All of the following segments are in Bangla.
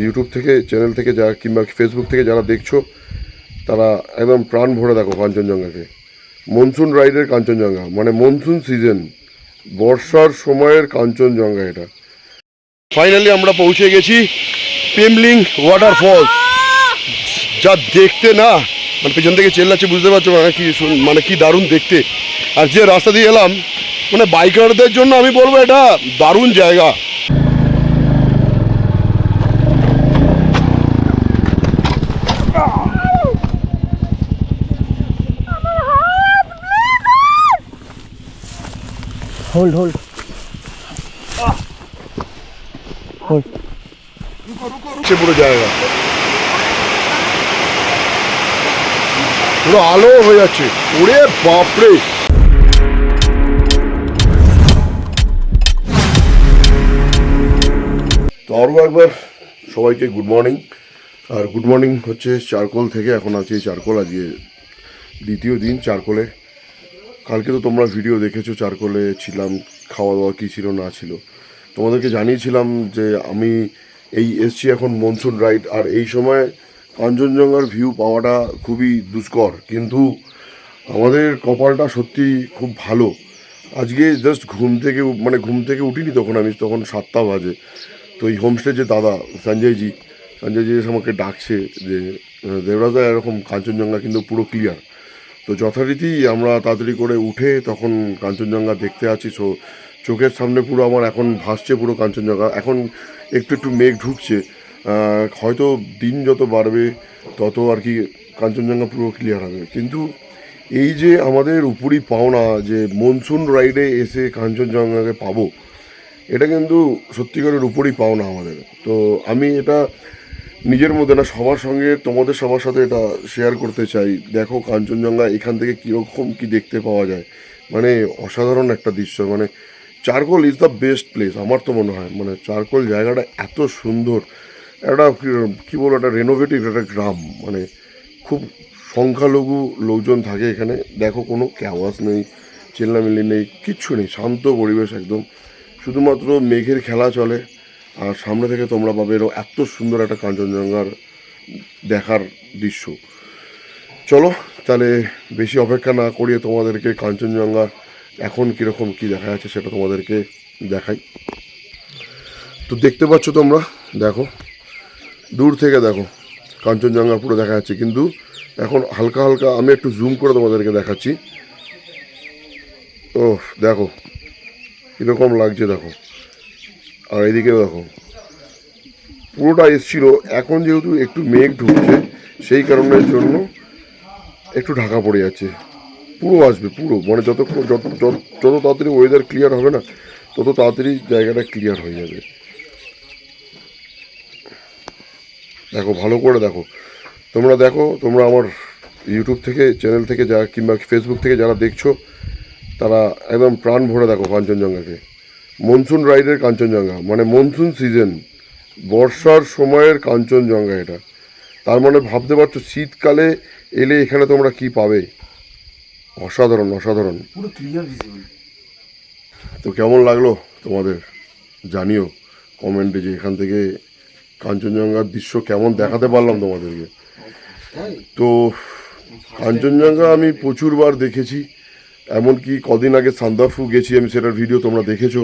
ইউটিউব থেকে চ্যানেল থেকে যারা কিংবা ফেসবুক থেকে যারা দেখছো তারা একদম প্রাণ ভরে দেখো কাঞ্চনজঙ্ঘাকে। মনসুন রাইডের কাঞ্চনজঙ্ঘা, মানে মনসুন সিজন, বর্ষার সময়ের কাঞ্চনজঙ্ঘা এটা। ফাইনালি আমরা পৌঁছে গেছি পেমলিং ওয়াটারফলস। যা দেখতে না, মানে পেছন থেকে চেল্লাচ্ছে, বুঝতে পারছো মানে কি দারুণ দেখতে। আর যে রাস্তা দিয়ে এলাম, মানে বাইকারদের জন্য আমি বলবো এটা দারুণ জায়গা। होल्ड होल्ड होल्ड পুরো জায়গা পুরো আলো হয়ে যাচ্ছে। ওরে বাপরে, তো আরও একবার সবাইকে গুড মর্নিং। আর গুড মর্নিং হচ্ছে চারকোল থেকে। এখন আছি চারকোল, আজকে দ্বিতীয় দিন চারকোলে। কালকে তো তোমরা ভিডিও দেখেছো, চারকোলে ছিলাম, খাওয়া দাওয়া কী ছিল না ছিল। তোমাদেরকে জানিয়েছিলাম যে আমি এসছি এখন মনসুন রাইড। আর এই সময় কাঞ্চনজঙ্ঘার ভিউ পাওয়াটা খুবই দুষ্কর, কিন্তু আমাদের কপালটা সত্যি খুব ভালো। আজকে জাস্ট ঘুম থেকে উঠিনি তখন, আমি তখন 7টা বাজে। তো এই হোমস্টে যে দাদা সঞ্জয়জি এসে আমাকে ডাকছে যে দেবরাজদা এরকম কাঞ্চনজঙ্ঘা কিন্তু পুরো ক্লিয়ার। তো যথারীতি আমরা তাড়াতাড়ি করে উঠে তখন কাঞ্চনজঙ্ঘা দেখতে আছি। সো চোখের সামনে পুরো আমার এখন ভাসছে পুরো কাঞ্চনজঙ্ঘা। এখন একটু মেঘ ঢুকছে, হয়তো দিন যত বাড়বে তত আর কি কাঞ্চনজঙ্ঘা পুরো ক্লিয়ার হবে। কিন্তু এই যে আমাদের উপরই পাওনা যে মনসুন রাইডে এসে কাঞ্চনজঙ্ঘাকে পাবো, এটা কিন্তু সত্যিকারের উপরই পাওনা আমাদের। তো আমি এটা নিজের মধ্যে না, সবার সঙ্গে, তোমাদের সবার সাথে এটা শেয়ার করতে চাই। দেখো কাঞ্চনজঙ্ঘা এখান থেকে কীরকম কী দেখতে পাওয়া যায়, মানে অসাধারণ একটা দৃশ্য। মানে charcoal is the best place আমার তো মনে হয়। মানে চারকোল জায়গাটা এত সুন্দর, একটা কী বলবো, একটা রেনোভেটিভ একটা গ্রাম। মানে খুব সংখ্যালঘু লোকজন থাকে এখানে। দেখো কোনো ক্যাওয়াস নেই, চেল্লামিল্লি নেই, কিচ্ছু নেই, শান্ত পরিবেশ একদম। শুধুমাত্র মেঘের খেলা চলে। আর সামনে থেকে তোমরা পাবে এত সুন্দর একটা কাঞ্চনজঙ্ঘার দেখার দৃশ্য। চলো তাহলে বেশি অপেক্ষা না করিয়ে তোমাদেরকে কাঞ্চনজঙ্ঘা এখন কীরকম কী দেখা যাচ্ছে সেটা তোমাদেরকে দেখাই। তো দেখতে পাচ্ছ তোমরা, দেখো দূর থেকে দেখো কাঞ্চনজঙ্ঘা পুরো দেখা যাচ্ছে। কিন্তু এখন হালকা হালকা আমি একটু জুম করে তোমাদেরকে দেখাচ্ছি। ও দেখো কীরকম লাগছে দেখো। আর এদিকেও দেখো পুরোটা এসছিল। এখন যেহেতু একটু মেঘ ঢুকছে, সেই কারণের জন্য একটু ঢাকা পড়ে যাচ্ছে। পুরো আসবে পুরো, মানে যত তাড়াতাড়ি ওয়েদার ক্লিয়ার হবে না, তত তাড়াতাড়ি জায়গাটা ক্লিয়ার হয়ে যাবে। দেখো ভালো করে দেখো, তোমরা আমার ইউটিউব থেকে চ্যানেল থেকে যারা কিংবা ফেসবুক থেকে যারা দেখছো তারা একদম প্রাণ ভরে দেখো কাঞ্চনজঙ্ঘাকে। মনসুন রাইডের কাঞ্চনজঙ্ঘা, মানে মনসুন সিজন, বর্ষার সময়ের কাঞ্চনজঙ্ঘা এটা। তার মানে ভাবতে পারছো শীতকালে এলে এখানে তোমরা কি পাবে। অসাধারণ অসাধারণ, পুরো ক্লিয়ার ভিজিবল। তো কেমন লাগলো তোমাদের জানিও কমেন্টে, যে এখান থেকে কাঞ্চনজঙ্ঘার দৃশ্য কেমন দেখাতে পারলাম তোমাদেরকে। তো কাঞ্চনজঙ্ঘা আমি প্রচুরবার দেখেছি, এমনকি কদিন আগে সান্দাফু গেছি আমি, সেটার ভিডিও তোমরা দেখেছো।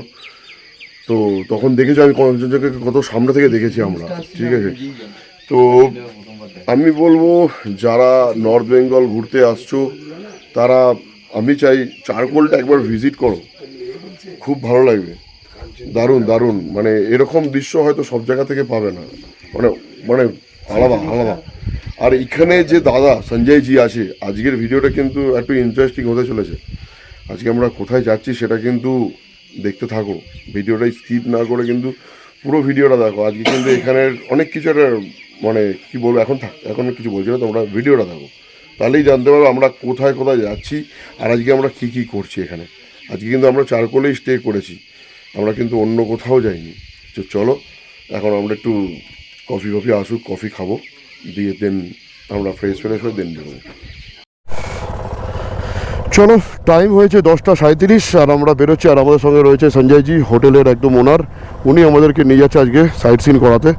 তো তখন দেখেছো আমি কাঞ্চনজঙ্ঘাকে কত সামনে থেকে দেখেছি আমরা, ঠিক আছে। তো আমি বলবো যারা নর্থ বেঙ্গল ঘুরতে আসছো তারা, আমি চাই চারকোলটা একবার ভিজিট করো, খুব ভালো লাগবে। দারুণ দারুণ, মানে এরকম দৃশ্য হয়তো সব জায়গা থেকে পাবে না, মানে মানে আলাদা আলাদা। আর এখানে যে দাদা সঞ্জয়জি আছে, আজকের ভিডিওটা কিন্তু একটু ইন্টারেস্টিং হতে চলেছে। আজকে আমরা কোথায় যাচ্ছি সেটা কিন্তু দেখতে থাকো, ভিডিওটা স্কিপ না করে কিন্তু পুরো ভিডিওটা দেখো। আজকে কিন্তু এখানের অনেক কিছু একটা, মানে কী বলবো, এখন কিছু বলছি না, তোমরা ভিডিওটা দেখো, তাহলেই জানতে পারবো আমরা কোথায় কোথায় যাচ্ছি আর আজকে আমরা কী কী করছি এখানে। আজকে কিন্তু আমরা চারকোলেই স্টে করেছি, আমরা কিন্তু অন্য কোথাও যাইনি। তো চলো এখন আমরা একটু কফি আসুক, কফি খাবো, দিয়ে দেন আমরা ফ্রেশ হয়ে দেন বেরোবো। চলো, টাইম হয়েছে 10:37 আর আমরা বেরোচ্ছি। আর আমাদের সঙ্গে রয়েছে সঞ্জয়জি, হোটেলের একদম ওনার। উনি আমাদেরকে নিয়ে যাচ্ছে আজকে সাইট সিন করাতে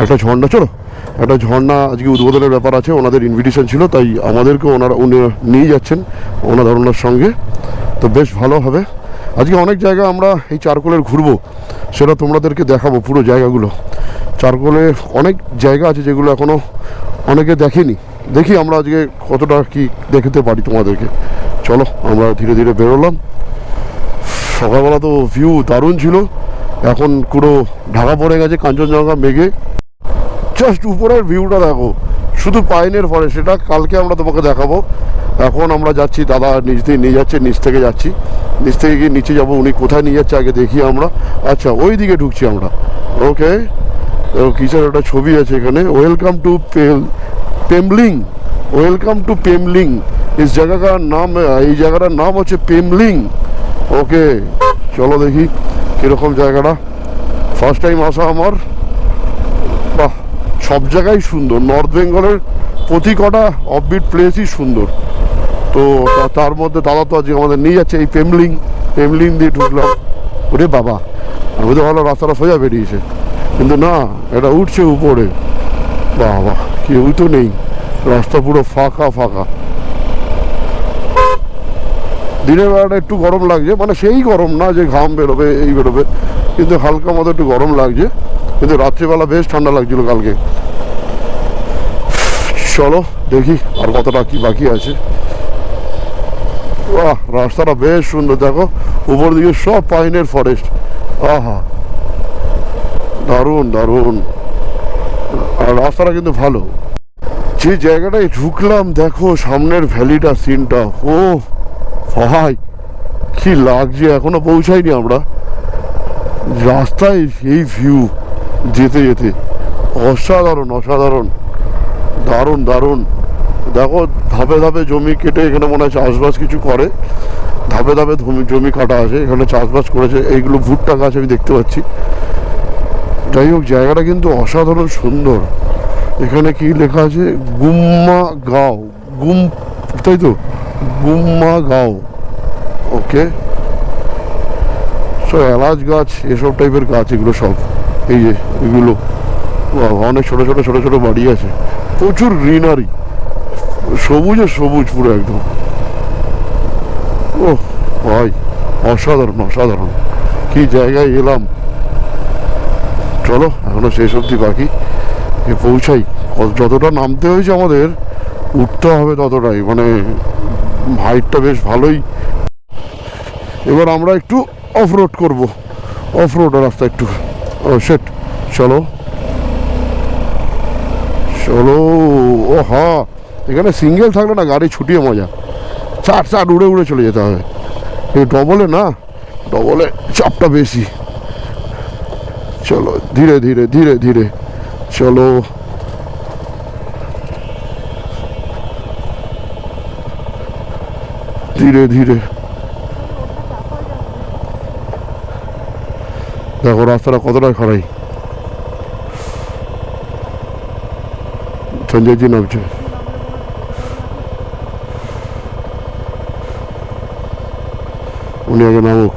একটা ঝর্ণা। চলো, একটা ঝর্ণা আজকে উদ্বোধনের ব্যাপার আছে, ওনাদের ইনভিটেশন ছিল, তাই আমাদেরকে উনি নিয়ে যাচ্ছেন ওনার সঙ্গে। তো বেশ ভালো হবে। আজকে অনেক জায়গা আমরা এই চারকোলের ঘুরবো, সেটা তোমাদেরকে দেখাবো পুরো জায়গাগুলো। চারকোলে অনেক জায়গা আছে যেগুলো এখনও অনেকে দেখেনি। দেখি আমরা আজকে কতটা কি দেখাতে পারি তোমাদেরকে। চলো, আমরা ধীরে ধীরে বেরোলাম। সকালবেলা তো ভিউ দারুণ ছিল, এখন পুরো ঢাকা পড়ে গেছে কাঞ্চনজঙ্ঘা মেঘে। জাস্ট উপরের ভিউটা দেখো, শুধু পাইনের ফরেস্ট। সেটা কালকে আমরা তোমাকে দেখাবো। এখন আমরা যাচ্ছি, দাদা নিচ দিয়ে নিয়ে যাচ্ছে, নিচ থেকে যাচ্ছি, নিচ থেকে গিয়ে নিচে যাবো। উনি কোথায় নিয়ে যাচ্ছে আগে দেখি আমরা। আচ্ছা, ওই দিকে ঢুকছি আমরা। ওকে, কিসের একটা ছবি আছে এখানে, ওয়েলকাম টু পেমলিং, ওয়েলকাম টু পেমলিং। এই জায়গাটার নাম হচ্ছে পেমলিং। ওকে, চলো দেখি কীরকম জায়গাটা। ফার্স্ট টাইম আসা আমার। বাহ, সব জায়গায় সুন্দর। নর্থ বেঙ্গলের প্রতি কটা অফবিট প্লেসই সুন্দর। তো তার মধ্যে দাদা তো আজকে আমাদের নিয়ে যাচ্ছে এই পেমলিং দিয়ে ঢুকলাম। ওরে বাবা, আমি তো ভালো রাস্তাটা সোজা বেরিয়েছে, কিন্তু না, এটা উঠছে উপরে। বাবা, কেউ তো নেই, রাস্তা পুরো ফাঁকা ফাঁকা। দিনের বেলাটা একটু গরম লাগছে, মানে সেই গরম না যে ঘাম বেরোবে এই বেরোবে, কিন্তু হালকা মতো একটু গরম লাগছে। কিন্তু রাত্রিবেলা বেশ ঠান্ডা লাগছিল কালকে। চলো দেখি আর কতটা কি বাকি আছে। বাহ, রাস্তাটা বেশ সুন্দর। দেখো উপর দিকে সব পাইনের ফরেস্ট। আহা, দারুণ দারুণ। আর রাস্তাটা কিন্তু ভালো। যে জায়গাটায় ঢুকলাম, দেখো সামনের ভ্যালিটা, সিনটা, ও ভাই কি লাগছে। এখনো পৌঁছাইনি আমরা, রাস্তায় এই ভিউ যেতে যেতে অসাধারণ অসাধারণ, দারুণ দারুণ। দেখো ধাপে ধাপে জমি কেটে এখানে মনে হয় চাষবাস কিছু করে। ধাপে ধাপে জমি কাটা আছে, এখানে চাষবাস করেছে। এইগুলো ভুট্টা গাছ আমি দেখতে পাচ্ছি। যাই হোক, জায়গাটা কিন্তু অসাধারণ সুন্দর। এখানে কি লেখা আছে, গুম্মা গাঁও, তাই তো, গুম্মা গাঁও। ওকে, সব এলাচ গাছ, এসব টাইপের গাছ এগুলো সব। এই যে এগুলো অনেক ছোট ছোট ছোট ছোট বাড়ি আছে, প্রচুর গ্রিনারি, সবুজে সবুজ পুরো একদম। ও ভাই, অসাধারণ অসাধারণ, কি জায়গায় এলাম। চলো, এখনো শেষ অবধি বাকি, পৌঁছাই। যতটা নামতে হয়েছে আমাদের, উঠতে হবে ততটাই, মানে হাইটটা বেশ ভালোই। এবার আমরা একটু অফ রোড করবো, অফ রোড রাস্তা একটু। ও সেট, চলো চলো। ও হ্যাঁ, এখানে সিঙ্গেল থাকলে না গাড়ি ছুটিয়ে মজা, চার উড়ে উড়ে চলে যেতে হবে। এই ডবলে না, ডবলে চাপটা বেশি। চলো ধীরে ধীরে ধীরে ধীরে, চলো। ধীরে ধীরে দেখো রাস্তাটা কতটা খারাই। সঞ্জয়জি নামছে। উনি আগে নামুক,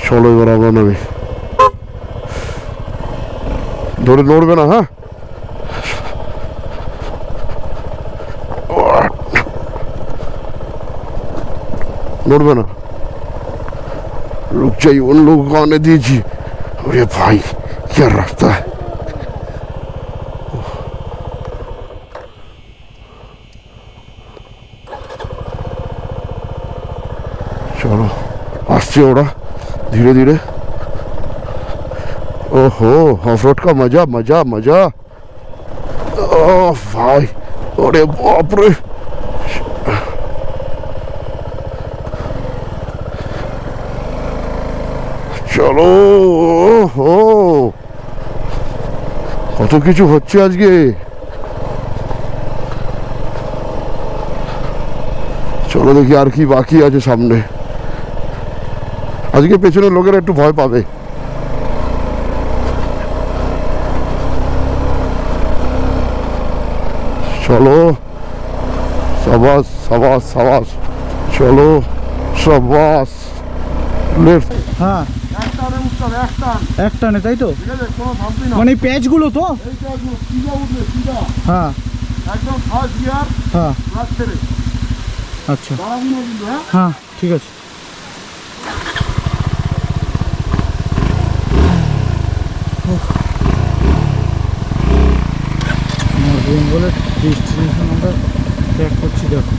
চলো এবার আমরা নামি। ধরে নড়বে না, হ্যাঁ। नोड़बे ना, रुक जाइए, उन लोगों को आने दीजिए। अरे भाई, क्या रास्ता है। चलो आस्ते ओड़ा, धीरे धीरे। ओहो, ऑफ रोड का मजा मजा मजा। ओ भाई, अरे बाप रे। চলো, ও কত কিছু হচ্ছে আজকে। চলো দেখি আর কি বাকি আছে সামনে। আজকে পেছনের লোকেরা একটু ভয় পাবে। চলো, সাবাস সাবাস সাবাস, চলো সাবাস লেফট। হ্যাঁ একটানে উঠতাম, একটান, এক টানে, তাই তো? ঠিক আছে, কোনো ভাববি না। মানে এই প্যাচগুলো তো? এই কাজগুলো সিধা উঠলে সিধা, হ্যাঁ একদম ফার্স্ট গিয়ার হ্যাঁ ক্লাচ ছেড়ে আচ্ছা দাঁড়াবি না কিন্তু, হ্যাঁ। হ্যাঁ ঠিক আছে। বেঙ্গলের ডেস্টিনেশন আমরা ট্র্যাক করছি, দেখো।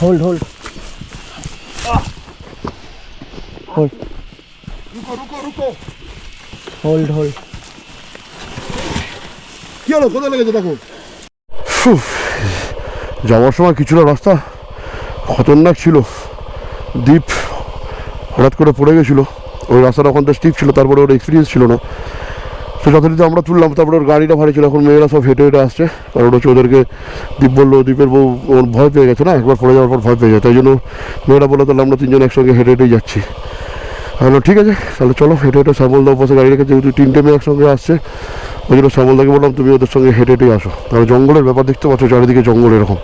হোল্ড হোল্ড হোল্ড রুকো রুকো রুকো। Hold hold. কি হলো, কোথায় লেগেছে দেখো। যাওয়ার সময় কিছুটা রাস্তা খতরনাক ছিল, দ্বীপ হঠাৎ করে পড়ে গেছিলো। ওই রাস্তাটা ওখানটা স্টিপ ছিল, তারপরে ওর এক্সপিরিয়েন্স ছিল না। তো যথারীতি আমরা তুললাম, তারপরে ওর গাড়িটা ভারী ছিল। এখন মেয়েরা সব হেঁটে হেঁটে আসছে, কারণ হচ্ছে ওদেরকে দ্বীপ বললো, দ্বীপের বউ ওর ভয় পেয়ে গেছে না, একবার পড়ে যাওয়ার পর ভয় পেয়ে যায়, তাই জন্য মেয়েরা বললো তাহলে আমরা তিনজন একসঙ্গে হেঁটে হেঁটেই যাচ্ছি। হ্যালো ঠিক আছে, তাহলে চলো হেঁটে হেঁটে শ্যামলদা পাশে গাড়ি রেখে, যেহেতু তিনটে মেয়ে একসঙ্গে আসছে, ওই জন্য শ্যামলদাকে বললাম তুমি ওদের সঙ্গে হেঁটে হেঁটেই আসো। তাহলে জঙ্গলের ব্যাপার দেখতে পাচ্ছ, চারিদিকে জঙ্গল এরকম।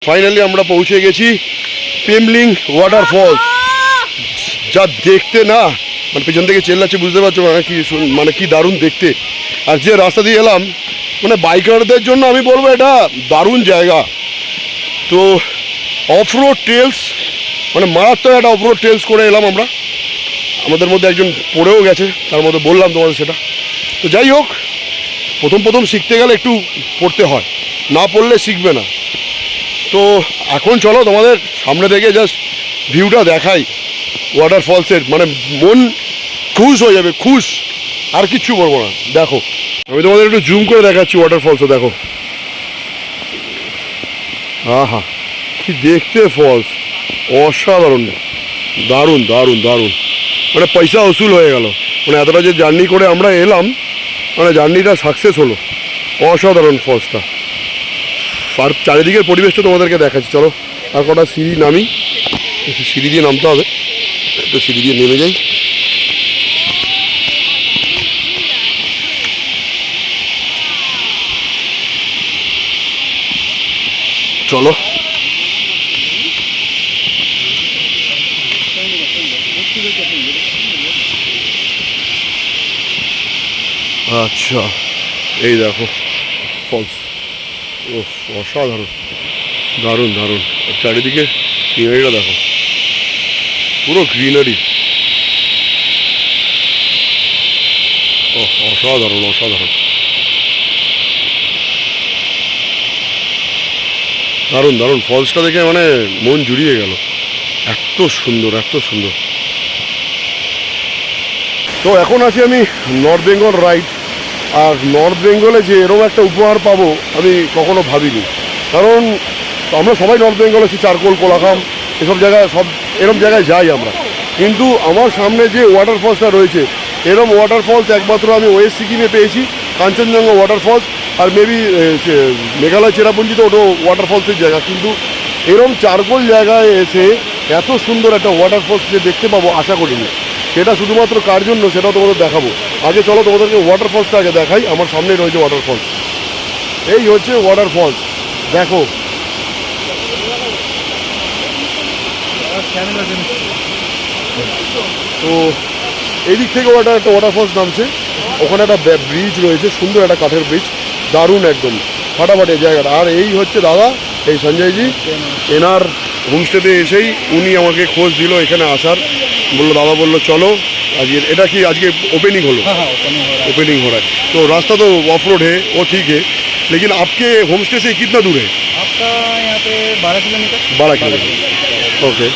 ফাইনালি আমরা পৌঁছে গেছি পেমলিং ওয়াটারফলস। যা দেখতে না, মানে পেছন থেকে চেল্লাচ্ছে, বুঝতে পারছো মানে কি দারুণ দেখতে। আর যে রাস্তা দিয়ে এলাম, মানে বাইকারদের জন্য আমি বলবো এটা দারুণ জায়গা। তো অফ রোড ট্রেলস, মানে মারাত্মক একটা অফ রোড ট্রেলস করে এলাম আমরা। আমাদের মধ্যে একজন পড়েও গেছে, তার মধ্যে বললাম তোমাদের সেটা। তো যাই হোক, প্রথম প্রথম শিখতে গেলে একটু পড়তে হয়, না পড়লে শিখবে না। তো এখন চলো তোমাদের সামনে থেকে জাস্ট ভিউটা দেখাই ওয়াটারফলসের, মানে মন খুশ হয়ে যাবে, খুশ, আর কিচ্ছু বলবো না। দেখো আমি তোমাদের একটু জুম করে দেখাচ্ছি ওয়াটারফলসও, দেখো। আহা কি দেখতে ফলস, অসাধারণ, দারুণ দারুণ দারুণ, মানে পয়সা উসুল হয়ে গেল। মানে এতটা যে জার্নি করে আমরা এলাম, মানে জার্নিটা সাকসেস হলো। অসাধারণ ফলসটা, আর চারিদিকের পরিবেশটা তোমাদেরকে দেখাচ্ছি। চলো আর কটা সিঁড়ি নামি, একটু সিঁড়ি দিয়ে নামতে হবে, একটু সিঁড়ি দিয়ে নেমে যাই। চলো আচ্ছা, এই দেখো ফলস, ও অসাধারণ, দারুণ দারুণ। চারিদিকে সিনারিটা দেখো, পুরো গ্রিনারি, ও অসাধারণ অসাধারণ, দারুণ দারুণ। ফলসটা দেখে মানে মন জুড়িয়ে গেল, এত সুন্দর এত সুন্দর। তো এখন আছি আমি নর্থ বেঙ্গল রাইড, আর নর্থ বেঙ্গলে যে এরকম একটা উপহার পাবো আমি কখনো ভাবিনি। কারণ আমরা সবাই নর্থ বেঙ্গলে আছি, চারকোল, কোলাখাম, এসব জায়গায়, সব এরকম জায়গায় যাই আমরা। কিন্তু আমার সামনে যে ওয়াটারফলসটা রয়েছে, এরকম ওয়াটারফলস একমাত্র আমি ওয়েস্ট সিকিমে পেয়েছি, কাঞ্চনজঙ্ঘা ওয়াটারফলস। আর মেবি মেঘালয় চেরাপুঞ্জিতে ওটা ওয়াটারফলসের জায়গা, কিন্তু এরকম চারকোল জায়গায় এসে এত সুন্দর একটা ওয়াটারফলস যে দেখতে পাবো আশা করিনি। সেটা শুধুমাত্র কার জন্য সেটাও তোমাদের দেখাবো। আগে চলো তোমাদেরকে ওয়াটারফলসটা আগে দেখাই। আমার সামনেই রয়েছে ওয়াটারফলস, এই হচ্ছে ওয়াটারফলস, দেখো। তো এই দিক থেকে একটা ওয়াটারফলস নামছে, ওখানে একটা ব্রিজ রয়েছে, সুন্দর একটা কাঠের ব্রিজ, দারুণ একদম ফাটাফাটি জায়গাটা। আর এই হচ্ছে দাদা, এই সঞ্জয়জি, এনার হোমস্টেতে এসেই উনি আমাকে খোঁজ দিল এখানে আসার, বললো দাদা বললো চলো আজকে। এটা কি আজকে ओपनिंग হলো? ओपनिंग हो रहा है। तो रास्ता तो ऑफ रोड है वो ठीक है, लेकिन आपके होम स्टे से कितना दूर है? आपका यहाँ पे 12 किलोमीटर। 12 किलोमीटर, ওকে।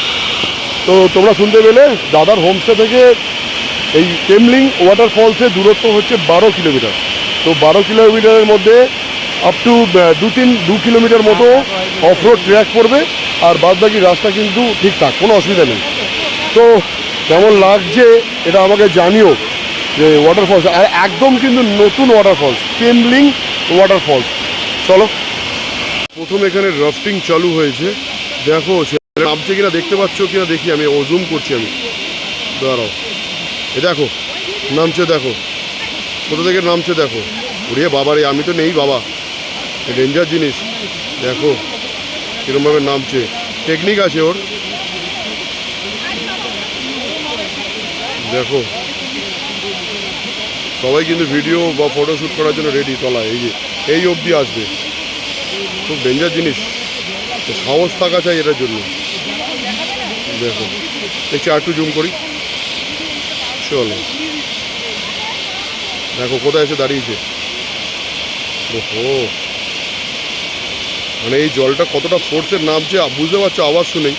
তো তোমরা শুনতে পেলে, দাদার হোমস্টে থেকে এই পেমলিং ওয়াটারফলসের দূরত্ব হচ্ছে 12 কিলোমিটার। তো তো 12 কিলোমিটারের মধ্যে আপ টু 2 কিলোমিটার মতো অফ রোড ট্র্যাক পড়বে, আর বাদ বাকি রাস্তা কিন্তু ঠিকঠাক, কোনো অসুবিধা নেই। তো কেমন লাগছে এটা আমাকে জানিও, যে ওয়াটারফলস আর একদম কিন্তু নতুন ওয়াটারফলস, পেমলিং ওয়াটারফলস। চলো, প্রথম এখানে রাফটিং চালু হয়েছে, দেখো নামছে কিনা, দেখতে পাচ্ছ কিনা দেখি, আমি জুম করছি, আমি দাঁড়াও, এ দেখো নামছে, দেখো কোথা থেকে নামছে, দেখো। ওরে বাবারে, আমি তো নেই বাবা, ডেঞ্জার জিনিস, দেখো কিরমভাবে নামছে, টেকনিক আছে ওর, দেখো সবাই কিন্তু ভিডিও বা ফটোশ্যুট করার জন্য রেডি, তলায় এই যে এই অবধি আসবে, খুব ডেঞ্জার জিনিস, সাহস থাকা চাই এটার জন্য। দেখো দেখছি, আর একটু জুম করি, চলো দেখো কোথায় এসে দাঁড়িয়েছে, ওহো, মানে এই জলটা কতটা ফোর্সের নামছে বুঝতে পারছো আওয়াজ শুনেই।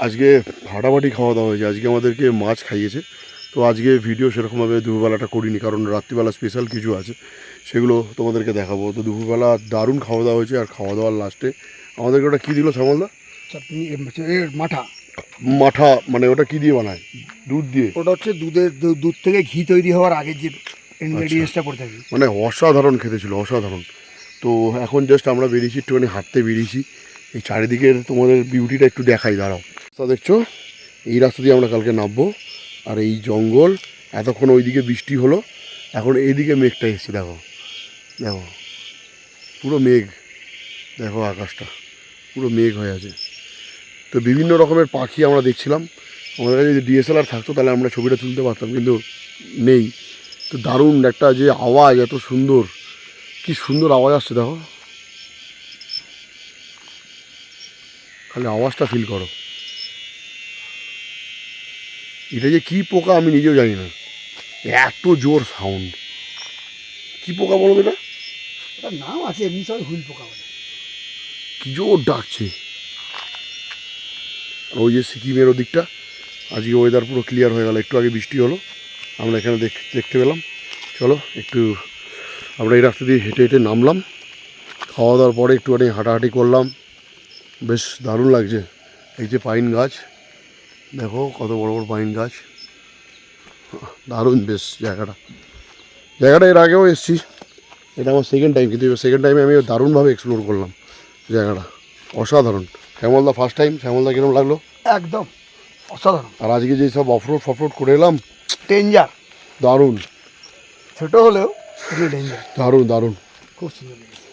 আজকে ফাটাফাটি খাওয়া দাওয়া হয়েছে, আজকে আমাদেরকে মাছ খাইয়েছে। তো আজকে ভিডিও সেরকমভাবে দুপুরবেলাটা করিনি, কারণ রাত্রিবেলা স্পেশাল কিছু আছে, সেগুলো তোমাদেরকে দেখাবো। তো দুপুরবেলা দারুণ খাওয়া দাওয়া হয়েছে, আর খাওয়া দাওয়ার লাস্টে আমাদেরকে ওটা কী দিল শ্যামলদা? চাটনি, মাঠা। মাঠা মানে ওটা কী দিয়ে বানায়? দুধ দিয়ে? ওটা হচ্ছে দুধ থেকে ঘি তৈরি হওয়ার আগে যে ইনগ্রেডিয়েন্টসটা পড়ে থাকে, মানে অসাধারণ খেতে ছিল, অসাধারণ। তো এখন জাস্ট আমরা বেরিয়েছি, একটুখানি হাঁটতে বেরিয়েছি, এই চারিদিকের তোমাদের বিউটিটা একটু দেখাই, দাঁড়াও। তা দেখছো, এই রাস্তা দিয়ে আমরা কালকে নামবো, আর এই জঙ্গল, এতক্ষণ ওইদিকে বৃষ্টি হলো, এখন এইদিকে মেঘটা এসছে, দেখো দেখো পুরো মেঘ, দেখো আকাশটা পুরো মেঘ হয়ে আছে। তো বিভিন্ন রকমের পাখি আমরা দেখছিলাম, আমাদের কাছে যদি ডিএসএলআর থাকতো তাহলে আমরা ছবিটা তুলতে পারতাম, কিন্তু নেই। তো দারুণ একটা যে আওয়াজ, এত সুন্দর, কি সুন্দর আওয়াজ আসছে, দেখো খালি আওয়াজটা ফিল করো। এটা যে কী পোকা আমি নিজেও জানি না, এত জোর সাউন্ড, কী পোকা বলো এটা? ওটার নাম আছে, এমনি সবাই হুইল পোকা বলে। কী জোর ডাকছে। আর ওই যে সিকিমের ওদিকটা, আজকে ওয়েদার পুরো ক্লিয়ার হয়ে গেল, একটু আগে বৃষ্টি হলো, আমরা এখানে দেখতে পেলাম। চলো একটু আমরা এই রাস্তা দিয়ে হেঁটে হেঁটে নামলাম, খাওয়া দাওয়ার পরে একটুখানি হাঁটাহাঁটি করলাম, বেশ দারুণ লাগছে। এই যে পাইন গাছ, দেখো কত বড় বড় পাইন গাছ, দারুণ বেশ জায়গাটা। এর আগেও এসেছি, এটা আমার সেকেন্ড টাইম, কিন্তু সেকেন্ড টাইমে আমি দারুণভাবে এক্সপ্লোর করলাম জায়গাটা, অসাধারণ। শ্যামলদা ফার্স্ট টাইম, শ্যামলদা কিরকম লাগলো? একদম অসাধারণ। আর আজকে যে সব অফরোড ফফরোড করে এলাম, ডেঞ্জার, দারুণ, ছোট হলেও ডেঞ্জার, দারুণ দারুণ। খুব সুন্দর লেগেছে।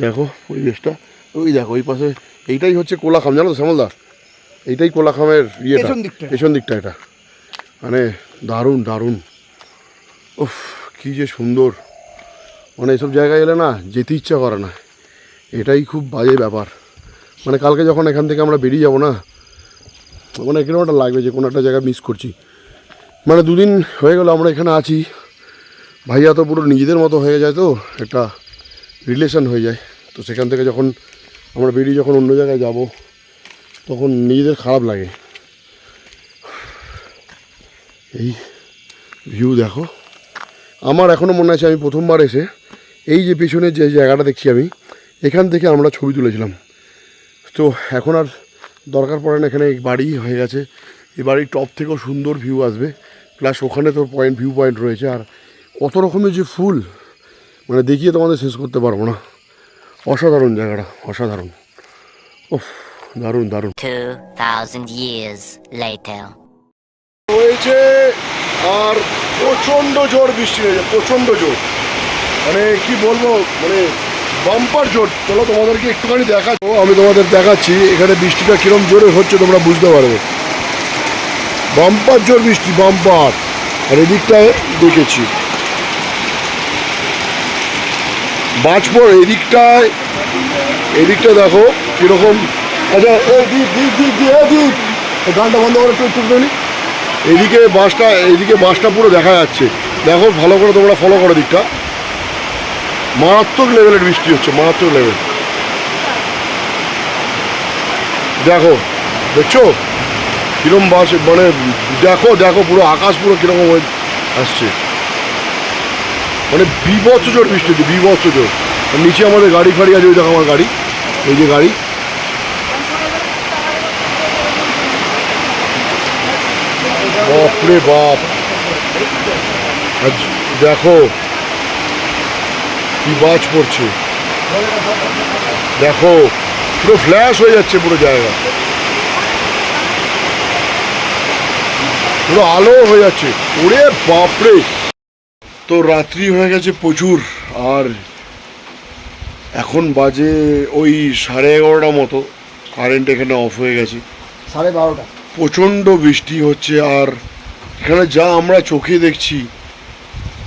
দেখো পরিবেশটা, ওই দেখো ওই পাশে, এইটাই হচ্ছে কোলাখাম, জানো তো শ্যামলদা? এইটাই কোলাখামের ইয়েটা, পেছন দিকটা এটা, মানে দারুণ দারুণ। উফ, কী যে সুন্দর, মানে এসব জায়গায় এলে না যেতে ইচ্ছা করে না, এটাই খুব বাজে ব্যাপার। মানে কালকে যখন এখান থেকে আমরা বেরিয়ে যাবো না, মানে কিরকম একটা লাগবে যে কোনো একটা জায়গা মিস করছি। মানে দুদিন হয়ে গেল আমরা এখানে আছি, ভাইয়া তো পুরো নিজেদের মতো হয়ে যায়, তো একটা রিলেশন হয়ে যায়। তো সেখান থেকে যখন আমরা বেরিয়ে যখন অন্য জায়গায় যাব, তখন নিজেদের খারাপ লাগে। এই ভিউ দেখো, আমার এখনও মনে আছে আমি প্রথমবার এসে এই যে পেছনে যে জায়গাটা দেখছি আমি, এখান থেকে আমরা ছবি তুলেছিলাম। তো এখন আর দরকার পড়ে না, এখানে বাড়ি হয়ে গেছে, এই বাড়ির টপ থেকেও সুন্দর ভিউ আসবে, প্লাস ওখানে তো ভিউ পয়েন্ট রয়েছে, আর কত রকমের যে ফুল, মানে দেখিয়ে তোমাদের শেষ করতে পারবো না, অসাধারণ জায়গাটা, অসাধারণ। ওফ, দারুণ দারুণ। 2000 years later. হয়েছে, আর প্রচণ্ড জোর বৃষ্টি হয়েছে, প্রচণ্ড জোর, মানে কি বলবো, মানে বাম্পার জোর। চলো তোমাদেরকে একটুখানি দেখাচ্ছি, আমি তোমাদের দেখাচ্ছি এখানে বৃষ্টিটা কিরম জোরে হচ্ছে, তোমরা বুঝতে পারবে। বাম্পার জোর বৃষ্টি, বাম্পার। আর এদিকটায় দেখেছি বাজপুর, এদিকটা দেখো কীরকম। আচ্ছা দীপ গানটা বন্ধ করে একটু নি, এদিকে বাসটা পুরো দেখা যাচ্ছে, দেখো ভালো করে তোমরা ফলো করো দিকটা, মারাত্মক লেভেলের বৃষ্টি হচ্ছে, মারাত্মক লেভেল। দেখো, দেখছো কিরম বাস, মানে দেখো পুরো আকাশ পুরো কিরকম আসছে। মানে বিভৎস জোর বৃষ্টি হচ্ছে, বিভৎস জোর। আর নিচে আমাদের গাড়ি ফাড়ি আছে, ওই দেখো আমার গাড়ি, এই যে গাড়ি। বাপরে বাপ, আজ দেখো কি বাজ পড়ছে, দেখো পুরো ফ্ল্যাশ হয়ে যাচ্ছে পুরো জায়গা, পুরো আলো হয়ে যাচ্ছে, ওরে বাপরে। তো রাত্রি হয়ে গেছে প্রচুর, আর এখন বাজে ওই 11:30 মতো, কারেন্ট এখানে অফ হয়ে গেছে, 12:30। প্রচণ্ড বৃষ্টি হচ্ছে। আর এখানে যা আমরা চোখে দেখছি,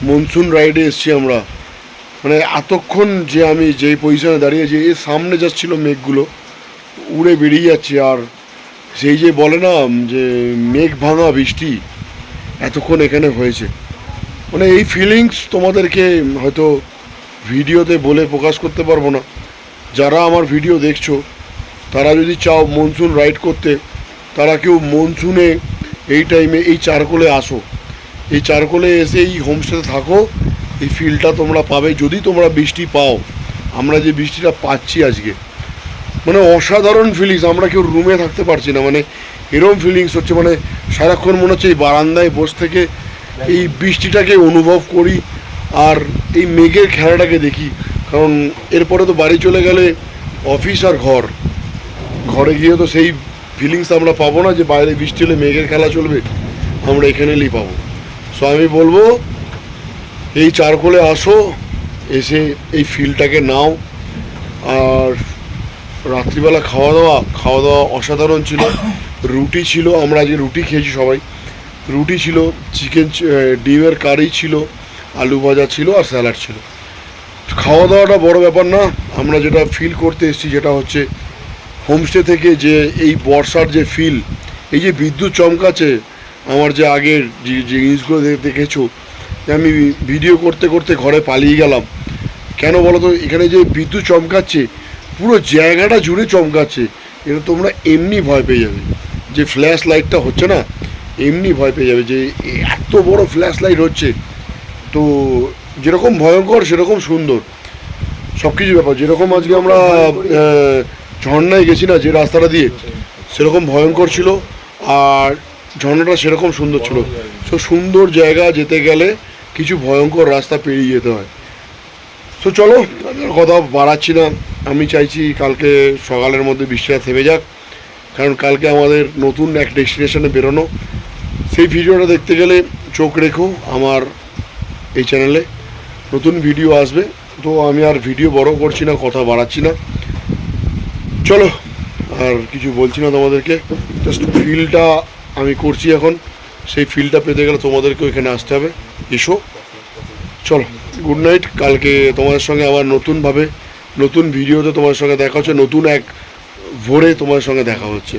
মনসুন রাইডে এসছি আমরা, মানে এতক্ষণ যে আমি যেই পজিশনে দাঁড়িয়েছি, এর সামনে যাচ্ছিল মেঘগুলো উড়ে বেরিয়ে যাচ্ছে। আর সেই যে বলে না যে মেঘ ভাঙা বৃষ্টি, এতক্ষণ এখানে হয়েছে, মানে এই ফিলিংস তোমাদেরকে হয়তো ভিডিওতে বলে প্রকাশ করতে পারবো না। যারা আমার ভিডিও দেখছো, তারা যদি চাও মনসুন রাইড করতে, তারা কেউ মনসুনে এই টাইমে এই চারকোলে আসো, এই চারকোলে এসে এই হোমস্টেতে থাকো, এই ফিলটা তোমরা পাবে যদি তোমরা বৃষ্টি পাও। আমরা যে বৃষ্টিটা পাচ্ছি আজকে, মানে অসাধারণ ফিলিংস, আমরা কেউ রুমে থাকতে পারছি না, মানে এরকম ফিলিংস হচ্ছে, মানে সারাক্ষণ মনে হচ্ছে এই বারান্দায় বসে থেকে এই বৃষ্টিটাকে অনুভব করি আর এই মেঘের খেলাটাকে দেখি। কারণ এরপরে তো বাড়ি চলে গেলে অফিস আর ঘরে গিয়ে তো সেই ফিলিংস আমরা পাবো না যে বাইরে বৃষ্টি হলে মেঘের খেলা চলবে, আমরা এখানে এলেই পাবো। সো আমি বলবো এই চারকোলে আসো, এসে এই ফিলটাকে নাও। আর রাত্রিবেলা খাওয়া দাওয়া অসাধারণ ছিল, রুটি ছিল, আমরা আজকে রুটি খেয়েছি সবাই, রুটি ছিল, চিকেন ডিমের কারি ছিল, আলু ভাজা ছিল আর স্যালাড ছিল। খাওয়া দাওয়াটা বড় ব্যাপার না, আমরা যেটা ফিল করতে এসেছি যেটা হচ্ছে হোমস্টে থেকে যে এই বর্ষার যে ফিল, এই যে বিদ্যুৎ চমকাচ্ছে, আমার যে আগের যে জিনিসগুলো দেখেছো, আমি ভিডিও করতে করতে ঘরে পালিয়ে গেলাম। কেন বলো তো, এখানে যে বিদ্যুৎ চমকাচ্ছে পুরো জায়গাটা জুড়ে চমকাচ্ছে, এটা তোমরা এমনি ভয় পেয়ে যাবে। যে ফ্ল্যাশ লাইটটা হচ্ছে না, এমনি ভয় পেয়ে যাবে যে এত বড় ফ্ল্যাশ লাইট হচ্ছে। তো যেরকম ভয়ঙ্কর সেরকম সুন্দর সব কিছু ব্যাপার। যেরকম আজকে আমরা ঝর্ণায় গেছি না যে রাস্তাটা দিয়ে, সেরকম ভয়ঙ্কর ছিল, আর ঝর্ণাটা সেরকম সুন্দর ছিল। সো সুন্দর জায়গা যেতে গেলে কিছু ভয়ঙ্কর রাস্তা পেরিয়ে যেতে হয়। তো চলো, আমি আর কথা বাড়াচ্ছি না, আমি চাইছি কালকে সকালের মধ্যে বৃষ্টিটা থেমে যাক, কারণ কালকে আমাদের নতুন এক ডেস্টিনেশনে বেরোনো। সেই ভিডিওটা দেখতে গেলে চোখ রেখো আমার এই চ্যানেলে, নতুন ভিডিও আসবে। তো আমি আর ভিডিও বড় করছি না, কথা বাড়াচ্ছি না, চলো আর কিছু বলছি না তোমাদেরকে, জাস্ট ফিলটা আমি করছি এখন। সেই ফিলটা পেতে গেলে তোমাদেরকেও এখানে আসতে হবে, এসো। চলো, গুড নাইট। কালকে তোমাদের সঙ্গে আবার নতুনভাবে নতুন ভিডিওতে তোমাদের সঙ্গে দেখা হচ্ছে, নতুন এক ভোরে তোমাদের সঙ্গে দেখা হচ্ছে।